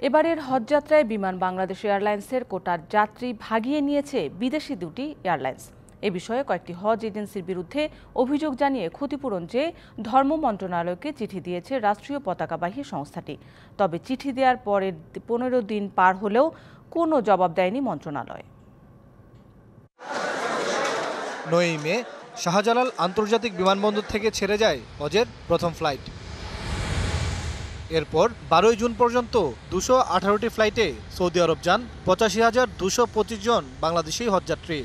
এবারের হজযাত্রায় বিমান বাংলাদেশ এয়ারলাইন্সের কোটার যাত্রী ভাগিয়ে নিয়েছে বিদেশি দুটি এয়ারলাইন্স। এ বিষয়ে কয়েকটি হজ এজেন্সির বিরুদ্ধে অভিযোগ জানিয়ে ক্ষতিপূরণ চেয়ে ধর্ম মন্ত্রণালয়কে চিঠি দিয়েছে রাষ্ট্রীয় পতাকাবাহী সংস্থাটি। তবে চিঠি দেওয়ার পরের 15 দিন পার হলেও কোনো জবাব দেয়নি মন্ত্রণালয়। 9 মে শাহজালাল আন্তর্জাতিক বিমানবন্দর থেকে ছেড়ে যায় হজের প্রথম ফ্লাইট। এরপর 12 জুন পর্যন্ত 218টি ফ্লাইটে সৌদি আরব যান 85,225 জন বাংলাদেশি হজযাত্রী।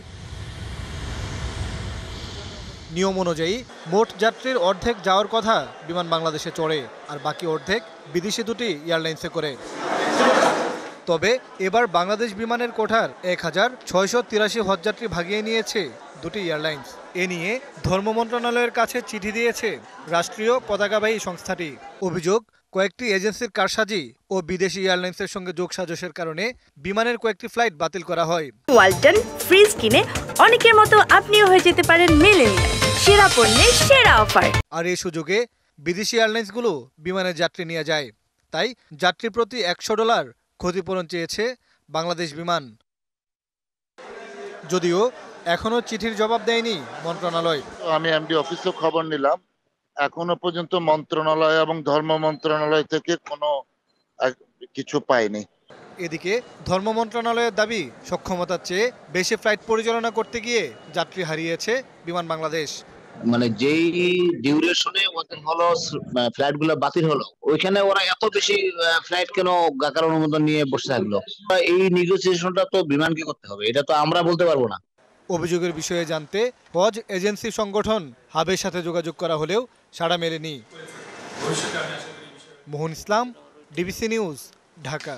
নিয়ম অনুযায়ী মোট যাত্রীর অর্ধেক যাওয়ার কথা বিমান বাংলাদেশে চড়ে, আর বাকি অর্ধেক বিদেশি দুটি এয়ারলাইন্সে করে। তবে এবার বাংলাদেশ বিমানের কোঠার 1,683 হজযাত্রী ভাগিয়ে নিয়েছে দুটি এয়ারলাইন্স। এ নিয়ে ধর্ম মন্ত্রণালয়ের কাছে চিঠি দিয়েছে রাষ্ট্রীয় পতাকাবাহী সংস্থাটি। অভিযোগ, কয়েকটি এজেন্সির কারসাজি ও বিদেশি এয়ারলাইন্সের সঙ্গে যোগসাজশের কারণে বিমানের কয়েকটি ফ্লাইট বাতিল করা হয়। ওয়ালটন ফ্রিজ কিনে অনেকের মতো আপনিও হয়ে যেতে পারেন মিলেনিয়াল সেরা পণ্যের সেরা অফার। আর এই সুযোগে বিদেশি এয়ারলাইন্সগুলো বিমানের যাত্রী নিয়ে যায়। তাই যাত্রী প্রতি $100 ক্ষতিপূরণ চেয়েছে বাংলাদেশ বিমান। যদিও এখনো চিঠির জবাব দেয়নি মন্ত্রণালয়। আমি এমডি অফিসে খবর নিলাম, এখনো পর্যন্ত মন্ত্রণালয় এবং ধর্ম মন্ত্রণালয় থেকে কোনো কিছু পাইনি। এদিকে ধর্ম মন্ত্রণালয়ের দাবি, সক্ষমতার চেয়ে বেশি ফ্লাইট পরিচালনা করতে গিয়ে যাত্রী হারিয়েছে বিমান বাংলাদেশ। মানে যেই ডিউরেশনে ওদের হলো ফ্লাইট গুলো বাতিল হলো, ওইখানে ওরা এত বেশি ফ্লাইট কেন গাকার অনুমোদন নিয়ে বসে থাকলো? এই নেগোসিয়েশনটা তো বিমানকে করতে হবে, এটা তো আমরা বলতে পারবো না। অভিযোগের বিষয়ে জানতে হজ এজেন্সি সংগঠন হাবের সাথে যোগাযোগ করা হলেও সাড়া মেলেনি। মোহন ইসলাম, ডিবিসি নিউজ, ঢাকা।